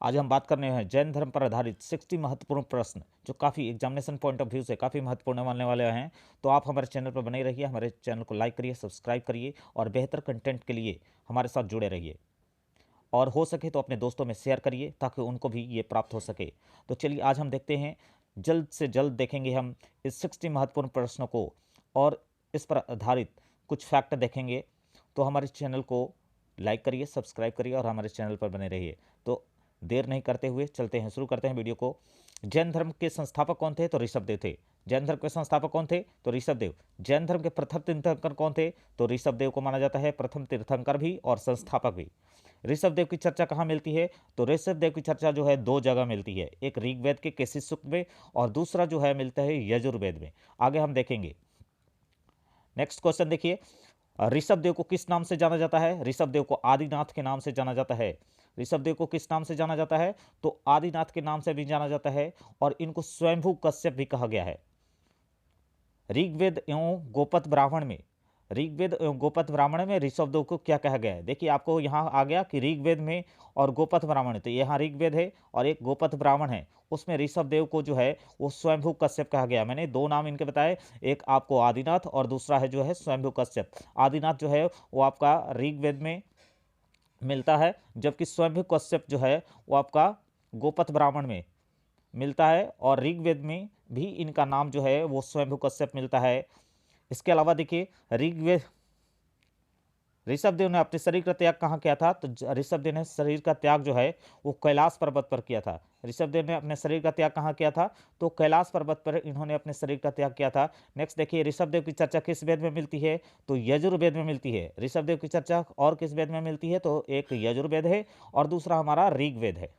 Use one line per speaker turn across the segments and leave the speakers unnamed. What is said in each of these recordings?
आज हम बात करने हैं जैन धर्म पर आधारित 60 महत्वपूर्ण प्रश्न जो काफ़ी एग्जामिनेशन पॉइंट ऑफ व्यू से काफ़ी महत्वपूर्ण मानने वाले हैं। तो आप हमारे चैनल पर बने रहिए, हमारे चैनल को लाइक करिए, सब्सक्राइब करिए और बेहतर कंटेंट के लिए हमारे साथ जुड़े रहिए। और हो सके तो अपने दोस्तों में शेयर करिए ताकि उनको भी ये प्राप्त हो सके। तो चलिए आज हम देखते हैं, जल्द से जल्द देखेंगे हम इस 60 महत्वपूर्ण प्रश्नों को और इस पर आधारित कुछ फैक्ट देखेंगे। तो हमारे चैनल को लाइक करिए, सब्सक्राइब करिए और हमारे चैनल पर बने रहिए। तो देर नहीं करते हुए चलते हैं, शुरू करते हैं वीडियो को। जैन धर्म के संस्थापक कौन थे? तो ऋषभदेव थे। जैन धर्म के संस्थापक कौन थे? तो ऋषभदेव। जैन धर्म के प्रथम तीर्थंकर कौन थे? तो ऋषभदेव को माना जाता है प्रथम तीर्थंकर भी और संस्थापक भी। ऋषभदेव की चर्चा कहाँ मिलती है? तो ऋषभदेव की चर्चा जो है दो जगह मिलती है, एक ऋग्वेद के केसी सूक्त में और दूसरा जो है मिलता है यजुर्वेद में। आगे हम देखेंगे। नेक्स्ट क्वेश्चन देखिए, ऋषभदेव को किस नाम से जाना जाता है? ऋषभदेव को आदिनाथ के नाम से जाना जाता है। ऋषभदेव को किस नाम से जाना जाता है? तो आदिनाथ के नाम से भी जाना जाता है और इनको स्वयंभू कश्यप भी कहा गया है। ऋग्वेद एवं गोपत ब्राह्मण में, ऋग्वेद एवं गोपत ब्राह्मण में ऋषभदेव को क्या कहा गया है? देखिए आपको यहाँ आ गया कि ऋग्वेद में और गोपत ब्राह्मण, तो यहाँ ऋग्वेद है और एक गोपत ब्राह्मण है, उसमें ऋषभदेव को जो है वो स्वयंभू कश्यप कहा गया। मैंने दो नाम इनके बताए, एक आपको आदिनाथ और दूसरा है जो है स्वयंभू कश्यप। आदिनाथ जो है वो आपका ऋग्वेद में मिलता है, जबकि स्वयंभू कश्यप जो है वो आपका गोपत ब्राह्मण में मिलता है और ऋग्वेद में भी इनका नाम जो है वो स्वयंभू कश्यप मिलता है। इसके अलावा देखिए ऋग्वेद, ऋषभदेव ने अपने शरीर का त्याग कहाँ किया था? तो ऋषभदेव ने शरीर का त्याग जो है वो कैलाश पर्वत पर किया था। ऋषभदेव ने अपने शरीर का त्याग कहाँ किया था? तो कैलाश पर्वत पर इन्होंने अपने शरीर का त्याग किया था। नेक्स्ट देखिए, ऋषभदेव की चर्चा किस वेद में मिलती है? तो यजुर्वेद में मिलती है। ऋषभदेव की चर्चा और किस वेद में मिलती है? तो एक यजुर्वेद है और दूसरा हमारा ऋग्वेद है।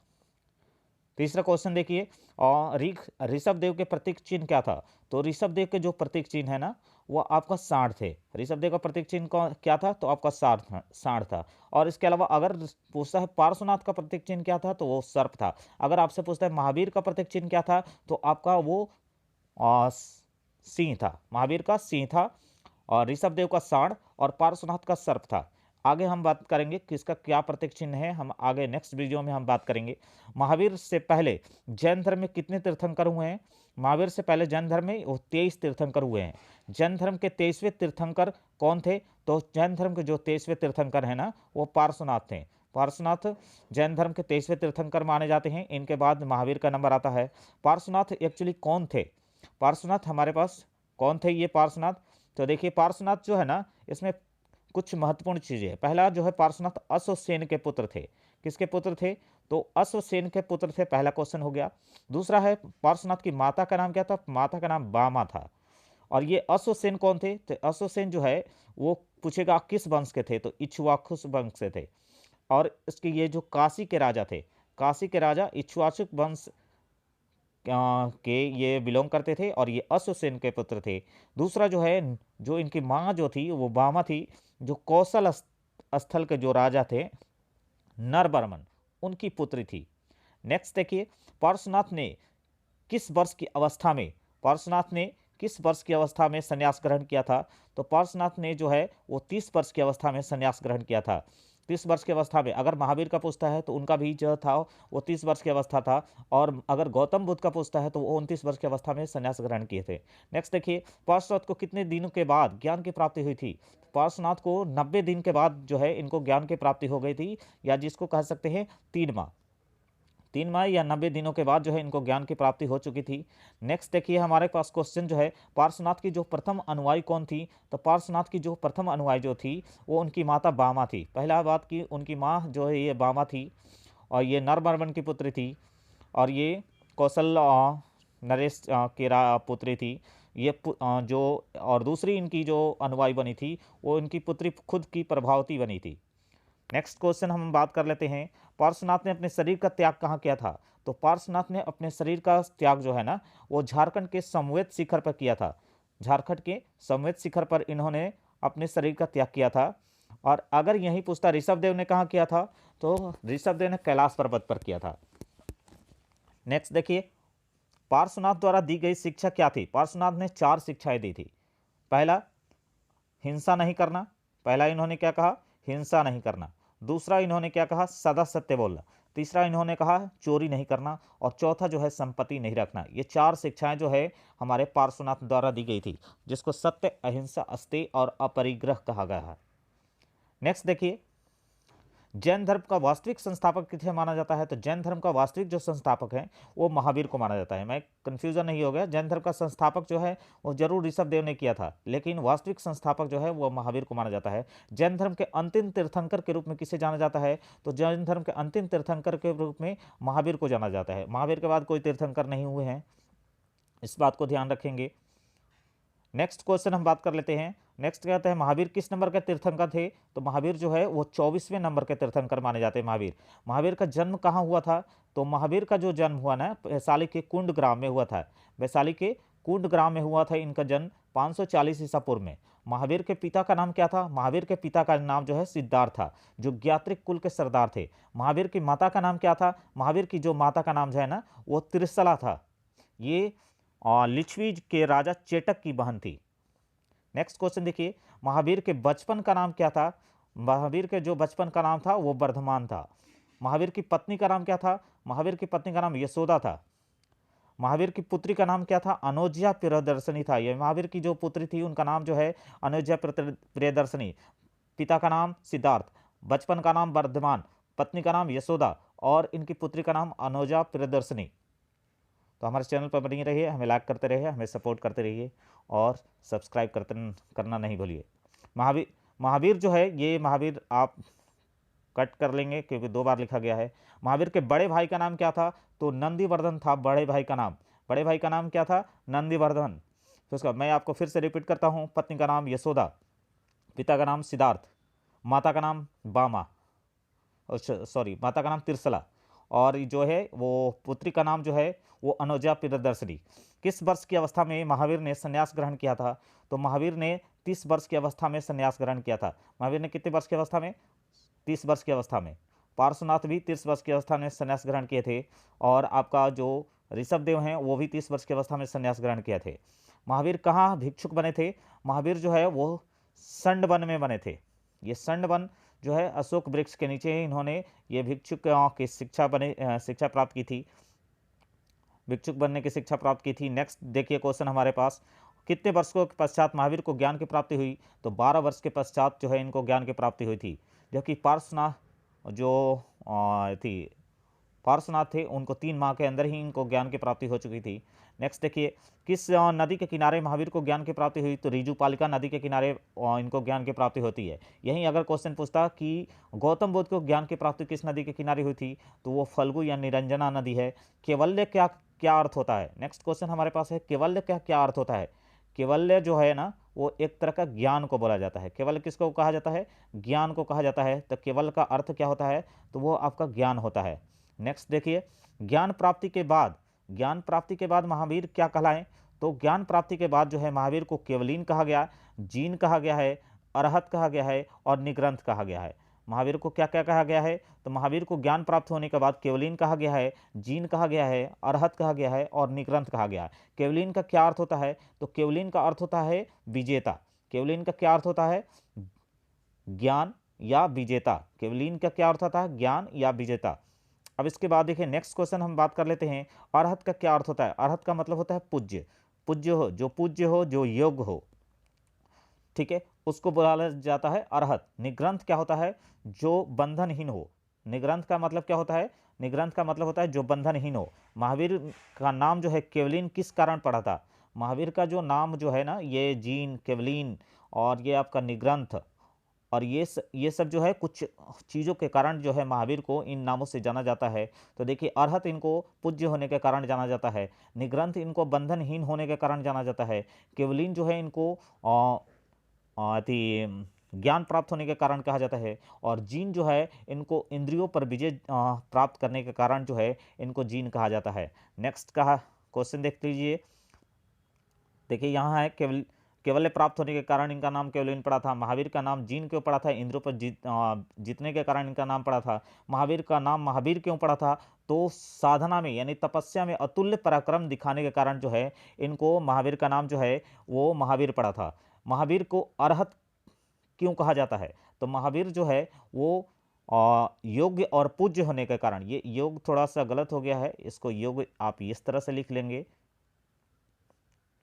तीसरा क्वेश्चन देखिए, और ऋषभदेव के प्रतीक चिन्ह क्या था? तो ऋषभदेव के जो प्रतीक चिन्ह है ना वो आपका सांड थे। ऋषभदेव का प्रतीक चिन्ह क्या था? तो आपका सांड था। और इसके अलावा अगर पूछता है पार्श्वनाथ का प्रतीक चिन्ह क्या था? तो वो सर्प था। अगर आपसे पूछता है महावीर का प्रतीक चिन्ह क्या था? तो आपका वो सिंह था, महावीर का सिंह था और ऋषभदेव का सांड और पार्श्वनाथ का सर्प था। आगे हम बात करेंगे कि इसका क्या प्रतीक चिन्ह है, हम आगे नेक्स्ट वीडियो में हम बात करेंगे। महावीर से पहले जैन धर्म में कितने तीर्थंकर हुए हैं? महावीर से पहले जैन धर्म में वो 23 तीर्थंकर हुए हैं। जैन धर्म के 23वें तीर्थंकर कौन थे? तो जैन धर्म के जो 23वें तीर्थंकर हैं ना वो पार्श्वनाथ थे। पार्श्वनाथ जैन धर्म के 23वें तीर्थंकर माने जाते हैं। इनके बाद महावीर का नंबर आता है। पार्श्वनाथ एक्चुअली कौन थे? पार्श्वनाथ हमारे पास कौन थे ये पार्श्वनाथ? तो देखिए पार्श्वनाथ जो है ना इसमें कुछ महत्वपूर्ण चीजें हैं। पहला जो है पार्श्वनाथ अश्वसेन के पुत्र थे। किसके पुत्र थे? तो अश्वसेन के पुत्र थे, पहला क्वेश्चन हो गया। दूसरा है पार्श्वनाथ की माता का नाम क्या था? माता का नाम बामा था। और ये अश्वसेन कौन थे? तो अश्वसेन जो है वो पूछेगा किस वंश के थे? तो इक्ष्वाकु वंश से थे। और इसके ये जो काशी के राजा थे, काशी के राजा इक्ष्वाकु वंश के ये बिलोंग करते थे और ये अश्वसेन के पुत्र थे। दूसरा जो है, जो इनकी माँ जो थी वो बामा थी, जो कौशल स्थल के जो राजा थे नरबर्मन, उनकी पुत्री थी। नेक्स्ट देखिए, पार्श्वनाथ ने किस वर्ष की अवस्था में, पार्श्वनाथ ने किस वर्ष की अवस्था में संन्यास ग्रहण किया था? तो पार्श्वनाथ ने जो है वो 30 वर्ष की अवस्था में संन्यास ग्रहण किया था। 30 वर्ष की अवस्था में। अगर महावीर का पूछता है तो उनका भी जो था वो 30 वर्ष की अवस्था था और अगर गौतम बुद्ध का पूछता है तो वो 29 वर्ष की अवस्था में संन्यास ग्रहण किए थे। नेक्स्ट देखिए, पार्श्वनाथ को कितने दिनों के बाद ज्ञान की प्राप्ति हुई थी? पार्श्वनाथ को 90 दिन के बाद जो है इनको ज्ञान की प्राप्ति हो गई थी, या जिसको कह सकते हैं 3 माह या 90 दिनों के बाद जो है इनको ज्ञान की प्राप्ति हो चुकी थी। नेक्स्ट देखिए हमारे पास क्वेश्चन जो है, पार्श्वनाथ की जो प्रथम अनुयायी कौन थी? तो पार्श्वनाथ की जो प्रथम अनुयायी जो थी वो उनकी माता बामा थी। पहला बात की उनकी माँ जो है ये बामा थी और ये नरबर्मन की पुत्री थी और ये कौशल नरेश की पुत्री थी। ये जो और दूसरी इनकी जो अनुयायी बनी थी वो इनकी पुत्री खुद की प्रभावती बनी थी। नेक्स्ट क्वेश्चन हम बात कर लेते हैं, पार्श्वनाथ ने अपने शरीर का त्याग कहाँ किया था? तो पार्श्वनाथ ने अपने शरीर का त्याग जो है ना वो झारखंड के समवेत शिखर पर किया था। झारखंड के समवेत शिखर पर इन्होंने अपने शरीर का त्याग किया था। और अगर यही पूछता ऋषभदेव ने कहाँ किया था? तो ऋषभदेव ने कैलाश पर्वत पर किया था। नेक्स्ट देखिए, पार्श्वनाथ द्वारा दी गई शिक्षा क्या थी? पार्श्वनाथ ने 4 शिक्षाएं दी थी। पहला, हिंसा नहीं करना। पहला इन्होंने क्या कहा? हिंसा नहीं करना। दूसरा इन्होंने क्या कहा, सदा सत्य बोलना। तीसरा इन्होंने कहा चोरी नहीं करना, और चौथा जो है संपत्ति नहीं रखना। ये 4 शिक्षाएं जो है हमारे पार्श्वनाथ द्वारा दी गई थी, जिसको सत्य, अहिंसा, अस्तेय और अपरिग्रह कहा गया है। नेक्स्ट देखिए, जैन धर्म का वास्तविक संस्थापक किसे माना जाता है? तो जैन धर्म का वास्तविक जो संस्थापक है वो महावीर को माना जाता है। मैं कंफ्यूजन नहीं हो गया, जैन धर्म का संस्थापक जो है वो जरूर ऋषभदेव ने किया था, लेकिन वास्तविक संस्थापक जो है वो महावीर को माना जाता है। जैन धर्म के अंतिम तीर्थंकर के रूप में किसे जाना जाता है? तो जैन धर्म के अंतिम तीर्थंकर के रूप में महावीर को जाना जाता है। महावीर के बाद कोई तीर्थंकर नहीं हुए हैं, इस बात को ध्यान रखेंगे। नेक्स्ट क्वेश्चन हम बात कर लेते हैं। नेक्स्ट कहते हैं महावीर किस नंबर के तीर्थंकर थे? तो महावीर जो है वो 24वें नंबर के तीर्थंकर माने जाते हैं। महावीर का जन्म कहाँ हुआ था? तो महावीर का जो जन्म हुआ ना, वैशाली के कुंड ग्राम में हुआ था। वैशाली के कुंड ग्राम में हुआ था इनका जन्म 540 ईसा पूर्व में। महावीर के पिता का नाम क्या था? महावीर के पिता का नाम जो है सिद्धार्थ था, जो ज्ञात्रिक कुल के सरदार थे। महावीर की माता का नाम क्या था? महावीर की जो माता का नाम जो है ना वो त्रिशला था। ये लिच्छवी के राजा चेटक की बहन थी। नेक्स्ट क्वेश्चन देखिए, महावीर के बचपन का नाम क्या था? महावीर के जो बचपन का नाम था वो वर्धमान था। महावीर की पत्नी का नाम क्या था? महावीर की पत्नी का नाम यशोदा था। महावीर की पुत्री का नाम क्या था? अनोज्या प्रियदर्शनी था। ये महावीर की जो पुत्री थी उनका नाम जो है अनोज्या प्रियदर्शनी। पिता का नाम सिद्धार्थ, बचपन का नाम वर्धमान, पत्नी का नाम यशोदा और इनकी पुत्री का नाम अनोजा प्रियदर्शनी। तो हमारे चैनल पर बनी रहिए, हमें लाइक करते रहिए, हमें सपोर्ट करते रहिए और सब्सक्राइब करना नहीं भूलिए। महावीर जो है, ये महावीर आप कट कर लेंगे क्योंकि 2 बार लिखा गया है। महावीर के बड़े भाई का नाम क्या था? तो नंदीवर्धन था बड़े भाई का नाम। बड़े भाई का नाम क्या था? नंदीवर्धन। तो उसका मैं आपको फिर से रिपीट करता हूँ। पत्नी का नाम यशोदा, पिता का नाम सिद्धार्थ, माता का नाम बामा, सॉरी माता का नाम त्रिशला, और जो है वो पुत्री का नाम जो है वो अनोजा प्रियदर्शनी। किस वर्ष की अवस्था में महावीर ने संन्यास ग्रहण किया था? तो महावीर ने 30 वर्ष की अवस्था में संन्यास ग्रहण किया था। महावीर ने कितने वर्ष की अवस्था में? 30 वर्ष की अवस्था में। पार्श्वनाथ भी 30 वर्ष की अवस्था में संन्यास ग्रहण किए थे, और आपका जो ऋषभदेव हैं वो भी 30 वर्ष की अवस्था में संन्यास ग्रहण किए थे। महावीर कहाँ भिक्षुक बने थे? महावीर जो है वो संड वन में बने थे। ये संड वन जो है अशोक वृक्ष के नीचे ही इन्होंने ये भिक्षुक की शिक्षा प्राप्त की थी, भिक्षुक बनने की शिक्षा प्राप्त की थी। नेक्स्ट देखिए क्वेश्चन हमारे पास, कितने वर्षों के पश्चात महावीर को ज्ञान की प्राप्ति हुई? तो 12 वर्ष के पश्चात जो है इनको ज्ञान की प्राप्ति हुई थी। जबकि पार्श्वनाथ जो पार्श्वनाथ थे उनको 3 माह के अंदर ही इनको ज्ञान की प्राप्ति हो चुकी थी। नेक्स्ट देखिए, किस नदी के किनारे महावीर को ज्ञान की प्राप्ति हुई? तो ऋजुपालिका नदी के किनारे इनको ज्ञान की प्राप्ति होती है। यहीं अगर क्वेश्चन पूछता कि गौतम बुद्ध को ज्ञान की प्राप्ति किस नदी के किनारे हुई थी? तो वो फल्गु या निरंजना नदी है। केवल्य क्या क्या अर्थ होता है? नेक्स्ट क्वेश्चन हमारे पास है, केवल्य क्या क्या अर्थ होता है? केवल्य जो है ना वो एक तरह का ज्ञान को बोला जाता है। केवल किसको कहा जाता है? ज्ञान को कहा जाता है। तो केवल का अर्थ क्या होता है? तो वो आपका ज्ञान होता है। नेक्स्ट देखिए, ज्ञान प्राप्ति के बाद महावीर क्या कहलाएं? तो ज्ञान प्राप्ति के बाद जो है महावीर को केवलीन कहा गया, जीन कहा गया है, अरहत कहा गया है और निग्रंथ कहा गया है। महावीर को क्या क्या कहा गया है? तो महावीर को ज्ञान प्राप्त होने के बाद केवलीन कहा गया है, जीन कहा गया है, अरहत कहा गया है और निग्रंथ कहा गया है। केवलीन का क्या अर्थ होता है? तो केवलीन का अर्थ होता है विजेता। केवलीन का क्या अर्थ होता है? ज्ञान या विजेता। केवलीन का क्या अर्थ होता है? ज्ञान या विजेता। अब इसके बाद देखिए नेक्स्ट क्वेश्चन हम बात कर लेते हैं, अरहत का क्या अर्थ होता है? अरहत का मतलब होता है पूज्य। पूज्य हो, जो योग्य हो, ठीक है, उसको बोला जाता है अरहत। निग्रंथ क्या होता है? जो बंधनहीन हो। निग्रंथ का मतलब क्या होता है? निग्रंथ का मतलब होता है जो बंधनहीन हो। महावीर का नाम जो है केवलीन किस कारण पड़ा था? महावीर का जो नाम जो है ना, ये जीन, केवलीन और ये आपका निग्रंथ और ये सब जो है कुछ चीज़ों के कारण जो है महावीर को इन नामों से जाना जाता है। तो देखिए, अरहत इनको पूज्य होने के कारण जाना जाता है, निग्रंथ इनको बंधनहीन होने के कारण जाना जाता है, केवलीन जो है इनको ज्ञान प्राप्त होने के कारण कहा जाता है, और जीन जो है इनको इंद्रियों पर विजय प्राप्त करने के कारण जो है इनको जीन कहा जाता है। नेक्स्ट का क्वेश्चन देख लीजिए। देखिए यहाँ है केवल्य प्राप्त होने के कारण इनका नाम केवलीन पड़ा था। महावीर का नाम जीन क्यों पड़ा था? इंद्रियों पर जीतने के कारण इनका नाम पड़ा था। महावीर का नाम महावीर क्यों पड़ा था? तो साधना में यानी तपस्या में अतुल्य पराक्रम दिखाने के कारण जो है इनको महावीर का नाम जो है वो महावीर पड़ा था। महावीर को अरहत क्यों कहा जाता है? तो महावीर जो है वो योग्य और पूज्य होने के कारण, ये योग थोड़ा सा गलत हो गया है, इसको योग आप इस तरह से लिख लेंगे,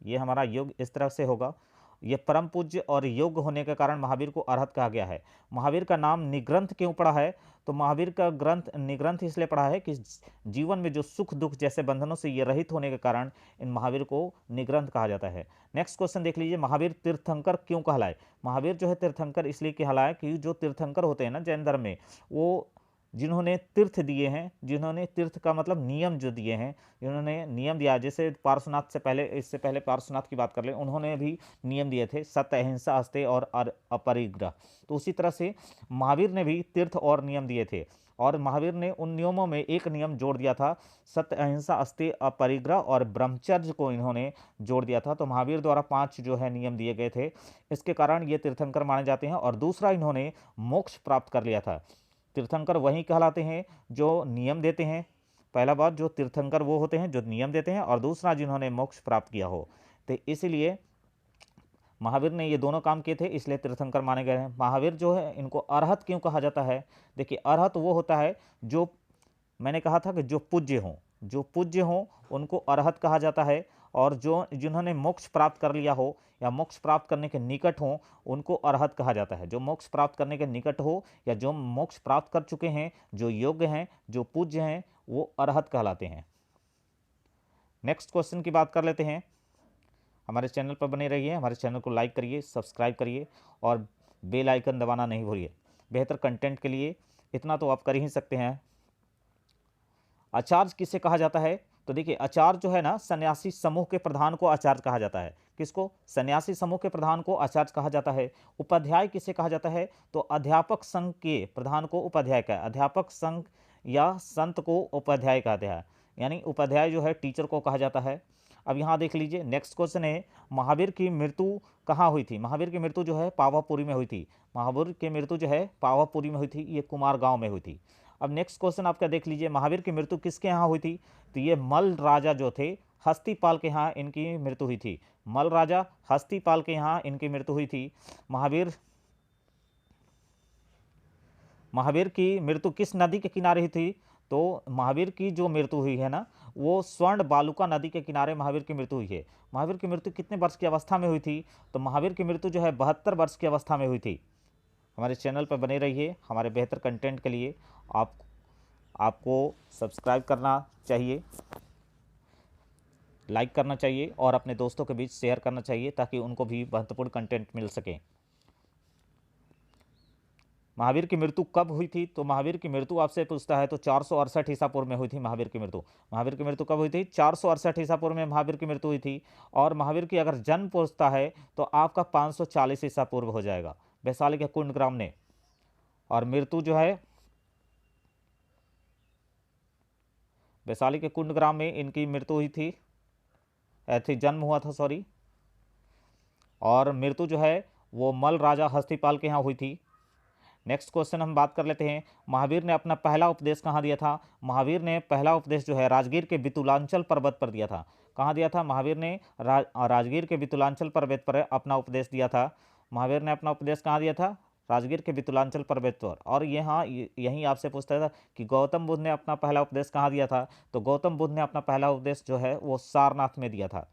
ये हमारा योग इस तरह से होगा। ये परम पूज्य और योग्य होने के कारण महावीर को अरहत कहा गया है। महावीर का नाम निग्रंथ क्यों पड़ा है? तो महावीर का ग्रंथ निग्रंथ इसलिए पड़ा है कि जीवन में जो सुख दुख जैसे बंधनों से ये रहित होने के कारण इन महावीर को निग्रंथ कहा जाता है। नेक्स्ट क्वेश्चन देख लीजिए, महावीर तीर्थंकर क्यों कहलाए? महावीर जो है तीर्थंकर इसलिए कहलाए कि जो तीर्थंकर होते हैं ना जैन धर्म में, वो जिन्होंने तीर्थ दिए हैं, जिन्होंने तीर्थ का मतलब नियम जो दिए हैं, जिन्होंने नियम दिया, जैसे पार्श्वनाथ से पहले, इससे पहले पार्श्वनाथ की बात कर लें, उन्होंने भी नियम दिए थे, सत्य अहिंसा अस्तेय और अपरिग्रह। तो उसी तरह से महावीर ने भी तीर्थ और नियम दिए थे, और महावीर ने उन नियमों में एक नियम जोड़ दिया था, सत्य अहिंसा अस्तेय अपरिग्रह और ब्रह्मचर्य को इन्होंने जोड़ दिया था। तो महावीर द्वारा 5 जो है नियम दिए गए थे, इसके कारण ये तीर्थंकर माने जाते हैं। और दूसरा, इन्होंने मोक्ष प्राप्त कर लिया था। तीर्थंकर वही कहलाते हैं जो नियम देते हैं। पहला बात, जो तीर्थंकर वो होते हैं जो नियम देते हैं, और दूसरा जिन्होंने मोक्ष प्राप्त किया हो। तो इसीलिए महावीर ने ये दोनों काम किए थे, इसलिए तीर्थंकर माने गए हैं। महावीर जो है, इनको अरहत क्यों कहा जाता है? देखिए, अरहत वो होता है जो, मैंने कहा था कि जो पूज्य हों, जो पूज्य हों उनको अरहत कहा जाता है, और जो जिन्होंने मोक्ष प्राप्त कर लिया हो या मोक्ष प्राप्त करने के निकट हो उनको अरहत कहा जाता है। जो मोक्ष प्राप्त करने के निकट हो या जो मोक्ष प्राप्त कर चुके हैं, जो योग्य हैं, जो पूज्य हैं, वो अरहत कहलाते हैं। नेक्स्ट क्वेश्चन की बात कर लेते हैं। हमारे चैनल पर बने रहिए, हमारे चैनल को लाइक करिए, सब्सक्राइब करिए और बेल आइकन दबाना नहीं भूलिए। बेहतर कंटेंट के लिए इतना तो आप कर ही सकते हैं। आचार्य किसे कहा जाता है? तो देखिए, आचार्य जो है ना, सन्यासी समूह के प्रधान को आचार्य कहा जाता है। किसको? सन्यासी समूह के प्रधान को आचार्य कहा जाता है। उपाध्याय किसे कहा जाता है? तो अध्यापक संघ के प्रधान को उपाध्याय का, अध्यापक संघ या संत को उपाध्याय कहते हैं, यानी उपाध्याय जो है टीचर को कहा जाता है। अब यहाँ देख लीजिए, नेक्स्ट क्वेश्चन है, महावीर की मृत्यु कहाँ हुई थी? महावीर की मृत्यु जो है पावापुरी में हुई थी। महावीर की मृत्यु जो है पावापुरी में हुई थी, ये कुमार गांव में हुई थी। अब नेक्स्ट क्वेश्चन आपका देख लीजिए, महावीर की मृत्यु किसके यहाँ हुई थी? तो ये मल्ल राजा जो थे, हस्तिपाल के यहाँ इनकी मृत्यु हुई थी। मल्ल राजा हस्तिपाल के यहाँ इनकी मृत्यु हुई थी। महावीर की मृत्यु किस नदी के किनारे हुई थी? तो महावीर की जो मृत्यु हुई है ना, वो स्वर्ण बालुका नदी के किनारे महावीर की मृत्यु हुई है। महावीर की मृत्यु कितने वर्ष की अवस्था में हुई थी? तो महावीर की मृत्यु जो है 72 वर्ष की अवस्था में हुई थी। हमारे चैनल पर बने रहिए, हमारे बेहतर कंटेंट के लिए आपको सब्सक्राइब करना चाहिए, लाइक करना चाहिए और अपने दोस्तों के बीच शेयर करना चाहिए, ताकि उनको भी महत्वपूर्ण कंटेंट मिल सके। महावीर की मृत्यु कब हुई थी? तो महावीर की मृत्यु आपसे पूछता है तो 468 ईसा पूर्व में हुई थी महावीर की मृत्यु। महावीर की मृत्यु कब हुई थी? 468 ईसा पूर्व में महावीर की मृत्यु हुई थी। और महावीर की अगर जन्म पूछता है तो आपका 540 ईसा पूर्व हो जाएगा, वैशाली के कुंडग्राम ने। और मृत्यु जो है वैशाली के कुंडग्राम में इनकी मृत्यु हुई थी, ऐसे जन्म हुआ था, सॉरी। और मृत्यु जो है वो मल्ल राजा हस्तिपाल के यहाँ हुई थी। नेक्स्ट क्वेश्चन हम बात कर लेते हैं, महावीर ने अपना पहला उपदेश कहाँ दिया था? महावीर ने पहला उपदेश जो है राजगीर के बितुलांचल पर्वत पर दिया था। कहाँ दिया था? महावीर ने राजगीर के बितुलांचल पर्वत पर अपना उपदेश दिया था। महावीर ने अपना उपदेश कहाँ दिया था? राजगीर के बितुलांचल पर्वत पर। और यहाँ यहीं आपसे पूछता था कि गौतम बुद्ध ने अपना पहला उपदेश कहाँ दिया था? तो गौतम बुद्ध ने अपना पहला उपदेश जो है वो सारनाथ में दिया था।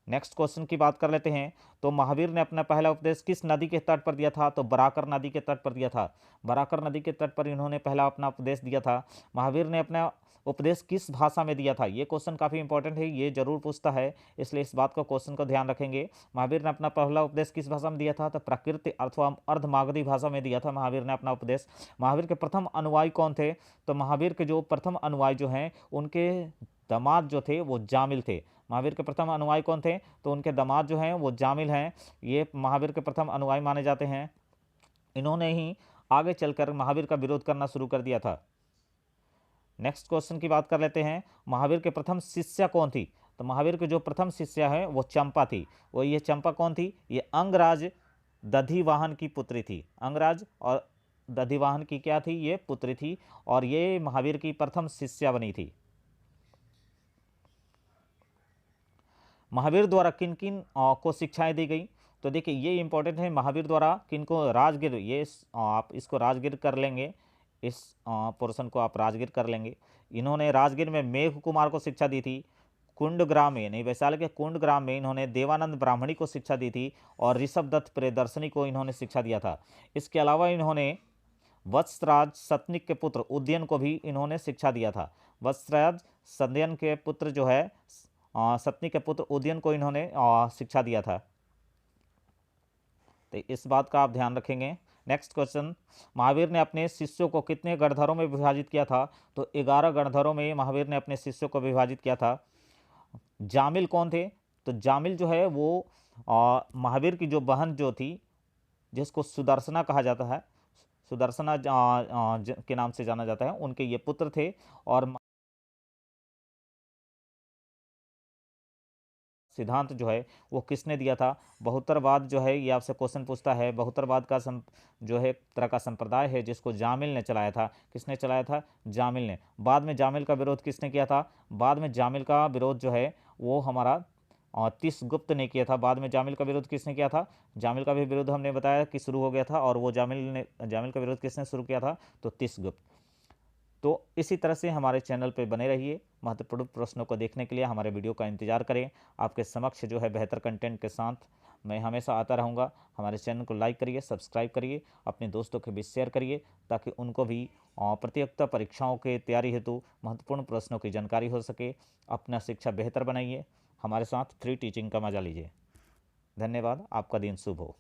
नेक्स्ट क्वेश्चन की बात कर लेते हैं, तो महावीर ने अपना पहला उपदेश किस नदी के तट पर दिया था? तो बराकर नदी के तट पर दिया था। बराकर नदी के तट पर इन्होंने पहला अपना उपदेश दिया था। महावीर ने अपना उपदेश किस भाषा में दिया था? ये क्वेश्चन काफ़ी इंपॉर्टेंट है, ये जरूर पूछता है, इसलिए इस बात को क्वेश्चन को ध्यान रखेंगे। महावीर ने अपना पहला उपदेश किस भाषा में दिया था? तो प्राकृत अथवा अर्धमागधी भाषा में दिया था महावीर ने अपना उपदेश। महावीर के प्रथम अनुयायी कौन थे? तो महावीर के जो प्रथम अनुयायी जो हैं, उनके दामाद जो थे वो जामिल थे। महावीर के प्रथम अनुयायी कौन थे? तो उनके दामाद जो हैं वो जामिल हैं, ये महावीर के प्रथम अनुयायी माने जाते हैं। इन्होंने ही आगे चलकर महावीर का विरोध करना शुरू कर दिया था। नेक्स्ट क्वेश्चन की बात कर लेते हैं, महावीर के प्रथम शिष्या कौन थी? तो महावीर के जो प्रथम शिष्या है वो चंपा थी। वो ये चंपा कौन थी? ये अंगराज दधिवाहन की पुत्री थी। अंगराज और दधिवाहन की क्या थी? ये पुत्री थी, और ये महावीर की प्रथम शिष्या बनी थी। महावीर द्वारा किन किन को शिक्षाएं दी गई? तो देखिए, ये इंपॉर्टेंट है, महावीर द्वारा किन को, राजगीर, ये आप इसको राजगीर कर लेंगे, इस पोर्शन को आप राजगीर कर लेंगे। इन्होंने राजगीर में मेघ कुमार को शिक्षा दी थी। कुंडग्राम में, नहीं, वैशाली के कुंडग्राम में इन्होंने देवानंद ब्राह्मणी को शिक्षा दी थी और ऋषभ दत्त प्रियदर्शनी को इन्होंने शिक्षा दिया था। इसके अलावा इन्होंने वत्सराज सतनिक के पुत्र उदयन को भी इन्होंने शिक्षा दिया था। वत्सराज सदयन के पुत्र जो है सतनिक के पुत्र उदयन को इन्होंने शिक्षा दिया था। तो इस बात का आप ध्यान रखेंगे। नेक्स्ट क्वेश्चन, महावीर ने अपने शिष्यों को कितने गणधरों में विभाजित किया था? तो 11 गणधरों में महावीर ने अपने शिष्यों को विभाजित किया था। जामिल कौन थे? तो जामिल जो है वो महावीर की जो बहन जो थी, जिसको सुदर्शना कहा जाता है, सुदर्शना के नाम से जाना जाता है, उनके ये पुत्र थे। और सिद्धांत जो है वो किसने दिया था? बहुत्तरवाद जो है, ये आपसे क्वेश्चन पूछता है। बहुत्तरवाद का जो है एक तरह का संप्रदाय है जिसको जामिल ने चलाया था। किसने चलाया था? जामिल ने। बाद में जामिल का विरोध किसने किया था? बाद में जामिल का विरोध जो है वो हमारा तीस गुप्त ने किया था। बाद में जामिल का विरोध किसने किया था? जामिल का भी विरोध हमने बताया कि शुरू हो गया था, और वो जामिल का विरोध किसने शुरू किया था? तो तीस गुप्त। तो इसी तरह से हमारे चैनल पर बने रहिए। महत्वपूर्ण प्रश्नों को देखने के लिए हमारे वीडियो का इंतजार करें। आपके समक्ष जो है बेहतर कंटेंट के साथ मैं हमेशा आता रहूँगा। हमारे चैनल को लाइक करिए, सब्सक्राइब करिए, अपने दोस्तों के बीच शेयर करिए, ताकि उनको भी प्रतियोगिता परीक्षाओं के तैयारी हेतु महत्वपूर्ण प्रश्नों की जानकारी हो सके। अपना शिक्षा बेहतर बनाइए, हमारे साथ फ्री टीचिंग का मजा लीजिए। धन्यवाद। आपका दिन शुभ हो।